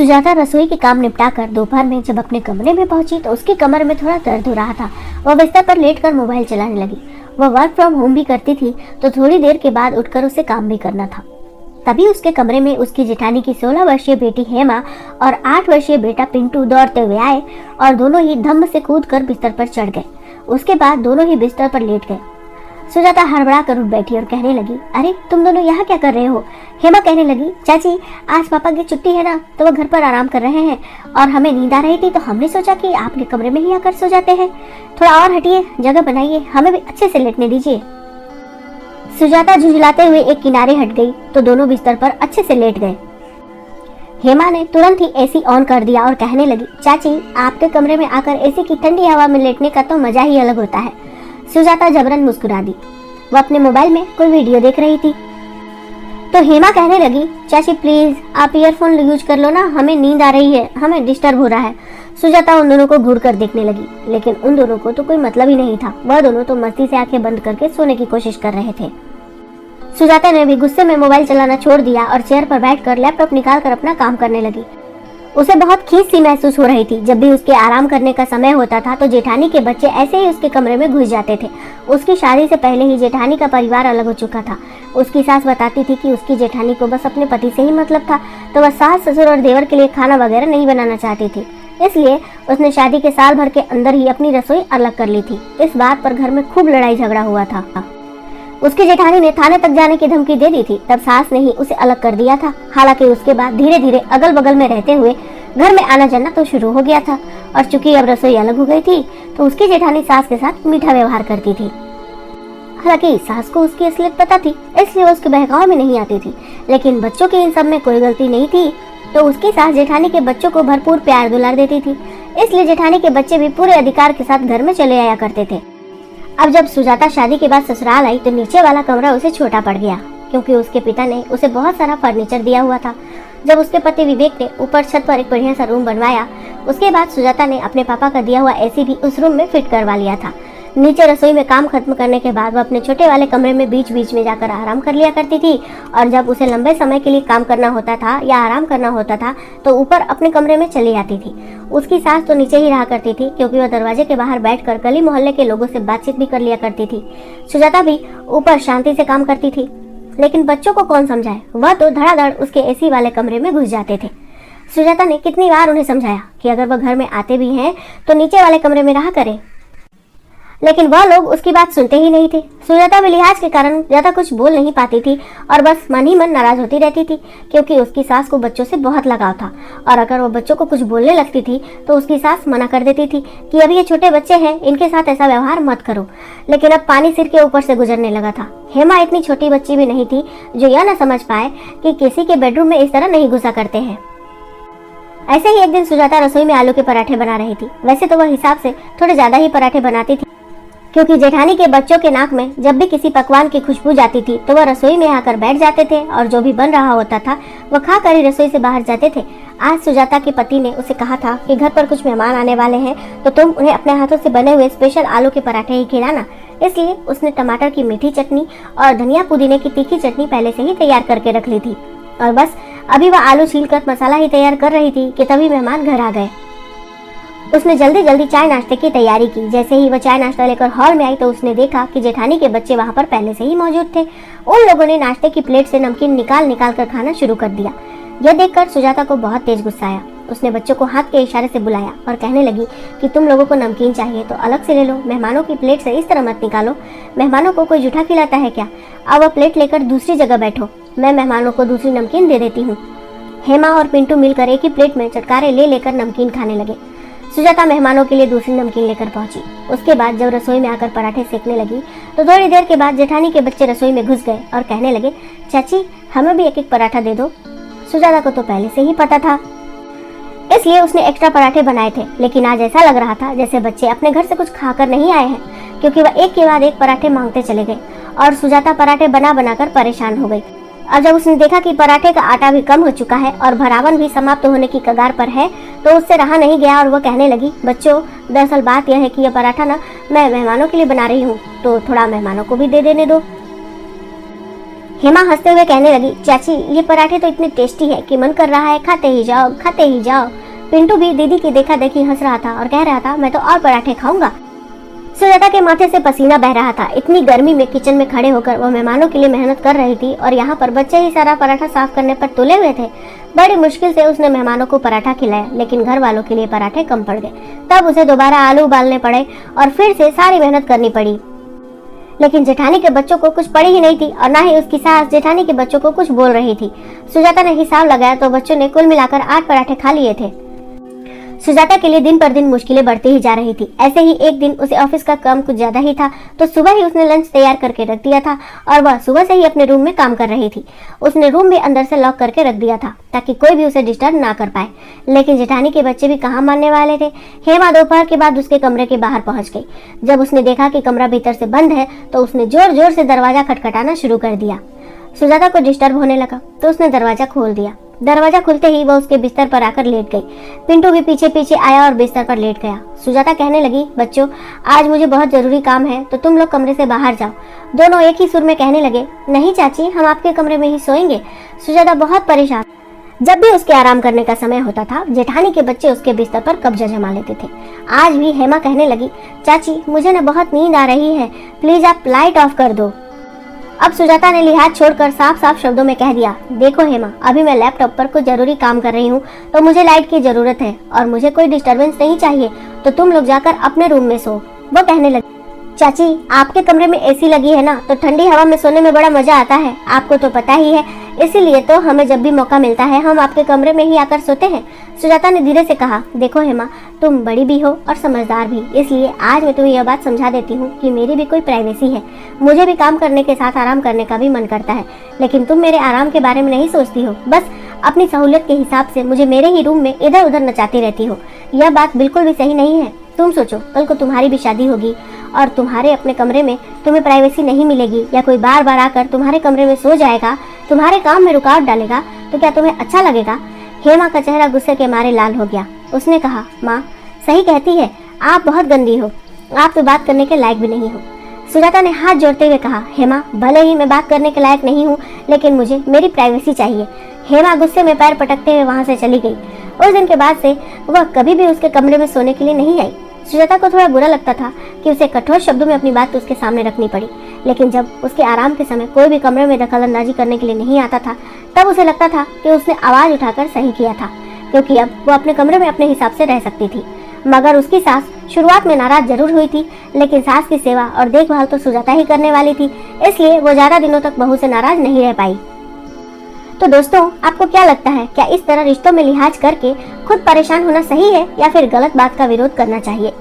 सुजाता रसोई के काम निपटा कर दोपहर में जब अपने कमरे में पहुंची तो उसकी कमर में थोड़ा दर्द हो रहा था। वह बिस्तर पर लेटकर मोबाइल चलाने लगी। वह वर्क फ्रॉम होम भी करती थी तो थोड़ी देर के बाद उठकर उसे काम भी करना था। तभी उसके कमरे में उसकी जेठानी की 16 वर्षीय बेटी हेमा और 8 वर्षीय बेटा पिंटू दौड़ते हुए आए और दोनों ही धम्म से कूदकर बिस्तर पर चढ़ गए। उसके बाद दोनों ही बिस्तर पर लेट गए। सुजाता हड़बड़ा कर उठ बैठी और कहने लगी, अरे तुम दोनों यहाँ क्या कर रहे हो? हेमा कहने लगी, चाची आज पापा की छुट्टी है ना, तो वो घर पर आराम कर रहे हैं और हमें नींद आ रही थी तो हमने सोचा कि आपके कमरे में ही आकर सो जाते हैं। थोड़ा और हटिए, जगह बनाइए, हमें भी अच्छे से लेटने दीजिए। सुजाता झुंझलाते हुए एक किनारे हट गई तो दोनों बिस्तर पर अच्छे से लेट गए। हेमा ने तुरंत ही एसी ऑन कर दिया और कहने लगी, चाची आपके कमरे में आकर एसी की ठंडी हवा में लेटने का तो मजा ही अलग होता है। सुजाता जबरन मुस्कुरा दी। वो अपने मोबाइल में कोई वीडियो देख रही थी तो हेमा कहने लगी, चाची प्लीज आप ईयरफोन यूज कर लो ना, हमें नींद आ रही है, हमें डिस्टर्ब हो रहा है। सुजाता उन दोनों को घूर कर देखने लगी, लेकिन उन दोनों को तो कोई मतलब ही नहीं था। वह दोनों तो मस्ती से आंखें बंद करके सोने की कोशिश कर रहे थे। सुजाता ने भी गुस्से में मोबाइल चलाना छोड़ दिया और चेयर पर बैठकर लैपटॉप निकालकर अपना काम करने लगी। उसे बहुत खींच सी महसूस हो रही थी। जब भी उसके आराम करने का समय होता था तो जेठानी के बच्चे ऐसे ही उसके कमरे में घुस जाते थे। उसकी शादी से पहले ही जेठानी का परिवार अलग हो चुका था। उसकी सास बताती थी कि उसकी जेठानी को बस अपने पति से ही मतलब था, तो वह सास ससुर और देवर के लिए खाना वगैरह नहीं बनाना चाहती थी। इसलिए उसने शादी के साल भर के अंदर ही अपनी रसोई अलग कर ली थी। इस बात पर घर में खूब लड़ाई झगड़ा हुआ था। उसकी जेठानी ने थाने तक जाने की धमकी दे दी थी, तब सास ने ही उसे अलग कर दिया था। हालांकि उसके बाद धीरे धीरे अगल बगल में रहते हुए घर में आना जाना तो शुरू हो गया था और चूंकि अब रसोई अलग हो गई थी तो उसकी जेठानी सास के साथ मीठा व्यवहार करती थी। हालांकि सास को उसकी असलियत पता थी, इसलिए वो उसके बहकावे में नहीं आती थी, लेकिन बच्चों की इन सब में कोई गलती नहीं थी तो उसकी सास जेठानी के बच्चों को भरपूर प्यार दुलार देती थी। इसलिए जेठानी के बच्चे भी पूरे अधिकार के साथ घर में चले आया करते थे। अब जब सुजाता शादी के बाद ससुराल आई तो नीचे वाला कमरा उसे छोटा पड़ गया, क्योंकि उसके पिता ने उसे बहुत सारा फर्नीचर दिया हुआ था। जब उसके पति विवेक ने ऊपर छत पर एक बढ़िया सा रूम बनवाया, उसके बाद सुजाता ने अपने पापा का दिया हुआ एसी भी उस रूम में फिट करवा लिया था। नीचे रसोई में काम खत्म करने के बाद वह अपने छोटे वाले कमरे में बीच बीच में जाकर आराम कर लिया करती थी, और जब उसे लंबे समय के लिए काम करना होता था या आराम करना होता था तो ऊपर अपने कमरे में चली आती थी। उसकी सास तो नीचे ही रहा करती थी, क्योंकि वह दरवाजे के बाहर बैठकर गली मोहल्ले के लोगों से बातचीत भी कर लिया करती थी। सुजाता भी ऊपर शांति से काम करती थी, लेकिन बच्चों को कौन समझाए, वह तो धड़ाधड़ उसके एसी वाले कमरे में घुस जाते थे। सुजाता ने कितनी बार उन्हें समझाया कि अगर वह घर में आते भी हैं तो नीचे वाले कमरे में रहा करें, लेकिन वह लोग उसकी बात सुनते ही नहीं थे। सुजाता भी लिहाज के कारण ज्यादा कुछ बोल नहीं पाती थी और बस मन ही मन नाराज होती रहती थी, क्योंकि उसकी सास को बच्चों से बहुत लगाव था और अगर वो बच्चों को कुछ बोलने लगती थी तो उसकी सास मना कर देती थी कि अभी ये छोटे बच्चे हैं, इनके साथ ऐसा व्यवहार मत करो। लेकिन अब पानी सिर के ऊपर से गुजरने लगा था। हेमा इतनी छोटी बच्ची भी नहीं थी जो यह न समझ पाए कि किसी के बेडरूम में इस तरह नहीं घुसा करते हैं। ऐसे ही एक दिन सुजाता रसोई में आलू के पराठे बना रही थी। वैसे तो वह हिसाब से थोड़े ज्यादा ही पराठे बनाती थी, क्योंकि जेठानी के बच्चों के नाक में जब भी किसी पकवान की खुशबू जाती थी तो वह रसोई में आकर बैठ जाते थे और जो भी बन रहा होता था वह खा कर ही रसोई से बाहर जाते थे। आज सुजाता के पति ने उसे कहा था कि घर पर कुछ मेहमान आने वाले हैं तो तुम उन्हें अपने हाथों से बने हुए स्पेशल आलू के पराठे ही खिलाना। इसलिए उसने टमाटर की मीठी चटनी और धनिया पुदीने की तीखी चटनी पहले से ही तैयार करके रख ली थी और बस अभी वह आलू छीलकर मसाला ही तैयार कर रही थी कि तभी मेहमान घर आ गए। उसने जल्दी जल्दी चाय नाश्ते की तैयारी की। जैसे ही वह चाय नाश्ता लेकर हॉल में आई तो उसने देखा कि जेठानी के बच्चे वहां पर पहले से ही मौजूद थे। उन लोगों ने नाश्ते की प्लेट से नमकीन निकाल निकाल कर खाना शुरू कर दिया। यह देखकर सुजाता को बहुत तेज गुस्सा आया। उसने बच्चों को हाथ के इशारे से बुलाया और कहने लगी कि तुम लोगों को नमकीन चाहिए तो अलग से ले लो, मेहमानों की प्लेट से इस तरह मत निकालो। मेहमानों को कोई जूठा खिलाता है क्या? अब वह प्लेट लेकर दूसरी जगह बैठो, मैं मेहमानों को दूसरी नमकीन दे देती हूँ। हेमा और पिंटू मिलकर एक ही प्लेट में चटकारे ले लेकर नमकीन खाने लगे। सुजाता मेहमानों के लिए दूसरी नमकीन लेकर पहुंची। उसके बाद जब रसोई में आकर पराठे सेकने लगी तो थोड़ी देर के बाद जेठानी के बच्चे रसोई में घुस गए और कहने लगे, चाची हमें भी एक एक पराठा दे दो। सुजाता को तो पहले से ही पता था, इसलिए उसने एक्स्ट्रा पराठे बनाए थे, लेकिन आज ऐसा लग रहा था जैसे बच्चे अपने घर से कुछ खाकर नहीं आए हैं, क्योंकि वह एक के बाद एक पराठे मांगते चले गए और सुजाता पराठे बना बनाकर परेशान हो गई। और जब उसने देखा कि पराठे का आटा भी कम हो चुका है और भरावन भी समाप्त होने की कगार पर है तो उससे रहा नहीं गया और वह कहने लगी, बच्चों दरअसल बात यह है कि यह पराठा ना मैं मेहमानों के लिए बना रही हूँ, तो थोड़ा मेहमानों को भी दे देने दो। हेमा हंसते हुए कहने लगी, चाची ये पराठे तो इतने टेस्टी है कि मन कर रहा है खाते ही जाओ, खाते ही जाओ। पिंटू भी दीदी की देखा देखी हंस रहा था और कह रहा था, मैं तो और पराठे खाऊंगा। सुजाता के माथे से पसीना बह रहा था। इतनी गर्मी में किचन में खड़े होकर वो मेहमानों के लिए मेहनत कर रही थी और यहाँ पर बच्चे ही सारा पराठा साफ करने पर तुले हुए थे। बड़ी मुश्किल से उसने मेहमानों को पराठा खिलाया, लेकिन घर वालों के लिए पराठे कम पड़ गए। तब उसे दोबारा आलू उबालने पड़े और फिर से सारी मेहनत करनी पड़ी। लेकिन जेठानी के बच्चों को कुछ पड़ी ही नहीं थी और ना ही उसकी सास जेठानी के बच्चों को कुछ बोल रही थी। सुजाता ने हिसाब लगाया तो बच्चों ने कुल मिलाकर 8 पराठे खा लिए थे। सुजाता के लिए दिन पर दिन मुश्किलें बढ़ती ही जा रही थी। ऐसे ही एक दिन उसे ऑफिस का काम कुछ ज्यादा ही था तो सुबह ही उसने लंच तैयार करके रख दिया था और वह सुबह से ही अपने रूम में काम कर रही थी। उसने रूम भी अंदर से लॉक करके रख दिया था ताकि कोई भी उसे डिस्टर्ब ना कर पाए। लेकिन जेठानी के बच्चे भी कहाँ मानने वाले थे। हेमा दोपहर के बाद उसके कमरे के बाहर पहुंच गई। जब उसने देखा कि कमरा भीतर से बंद है तो उसने जोर जोर से दरवाजा खटखटाना शुरू कर दिया। सुजाता को डिस्टर्ब होने लगा तो उसने दरवाजा खोल दिया। दरवाजा खुलते ही वह उसके बिस्तर पर आकर लेट गई। पिंटू भी पीछे पीछे आया और बिस्तर पर लेट गया। सुजाता कहने लगी, बच्चों आज मुझे बहुत जरूरी काम है तो तुम लोग कमरे से बाहर जाओ। दोनों एक ही सुर में कहने लगे, नहीं चाची हम आपके कमरे में ही सोएंगे। सुजाता बहुत परेशान। जब भी उसके आराम करने का समय होता था जेठानी के बच्चे उसके बिस्तर पर कब्जा जमा लेते थे। आज भी हेमा कहने लगी, चाची मुझे न बहुत नींद आ रही है, प्लीज आप लाइट ऑफ कर दो। अब सुजाता ने लिहाज छोड़कर साफ साफ शब्दों में कह दिया, देखो हेमा अभी मैं लैपटॉप पर कुछ जरूरी काम कर रही हूँ तो मुझे लाइट की जरूरत है और मुझे कोई डिस्टरबेंस नहीं चाहिए, तो तुम लोग जाकर अपने रूम में सो। वो कहने लगी, चाची आपके कमरे में एसी लगी है ना तो ठंडी हवा में सोने में बड़ा मजा आता है, आपको तो पता ही है, इसीलिए तो हमें जब भी मौका मिलता है हम आपके कमरे में ही आकर सोते हैं। सुजाता ने धीरे से कहा, देखो हेमा तुम बड़ी भी हो और समझदार भी, इसलिए आज मैं तुम्हें यह बात समझा देती हूँ कि मेरी भी कोई प्राइवेसी है। मुझे भी काम करने के साथ आराम करने का भी मन करता है, लेकिन तुम मेरे आराम के बारे में नहीं सोचती हो, बस अपनी सहूलियत के हिसाब से मुझे मेरे ही रूम में इधर उधर नचाती रहती हो। यह बात बिल्कुल भी सही नहीं है। तुम सोचो कल को तुम्हारी भी शादी होगी और तुम्हारे अपने कमरे में तुम्हें प्राइवेसी नहीं मिलेगी या कोई बार बार आकर तुम्हारे कमरे में सो जाएगा, तुम्हारे काम में रुकावट डालेगा, तो क्या तुम्हें अच्छा लगेगा? हेमा का चेहरा गुस्से के मारे लाल हो गया। उसने कहा, माँ सही कहती है, आप बहुत गंदी हो, आप तो बात करने के लायक भी नहीं हो। सुजाता ने हाथ जोड़ते हुए कहा, हेमा भले ही मैं बात करने के लायक नहीं हूँ लेकिन मुझे मेरी प्राइवेसी चाहिए। हेमा गुस्से में पैर पटकते हुए वहाँ से चली गई। उस दिन के बाद से वह कभी भी उसके कमरे में सोने के लिए नहीं आई। सुजाता को थोड़ा बुरा लगता था कि उसे कठोर शब्दों में अपनी बात उसके सामने रखनी पड़ी, लेकिन जब उसके आराम के समय कोई भी कमरे में दखलंदाजी करने के लिए नहीं आता था तब उसे लगता था कि उसने आवाज उठाकर सही किया था, क्योंकि अब वो अपने कमरे में अपने हिसाब से रह सकती थी। मगर उसकी सास शुरुआत में नाराज जरूर हुई थी, लेकिन सास की सेवा और देखभाल तो सुजाता ही करने वाली थी, इसलिए वो ज्यादा दिनों तक बहू से नाराज नहीं रह पाई। तो दोस्तों आपको क्या लगता है, क्या इस तरह रिश्तों में लिहाज करके खुद परेशान होना सही है या फिर गलत बात का विरोध करना चाहिए?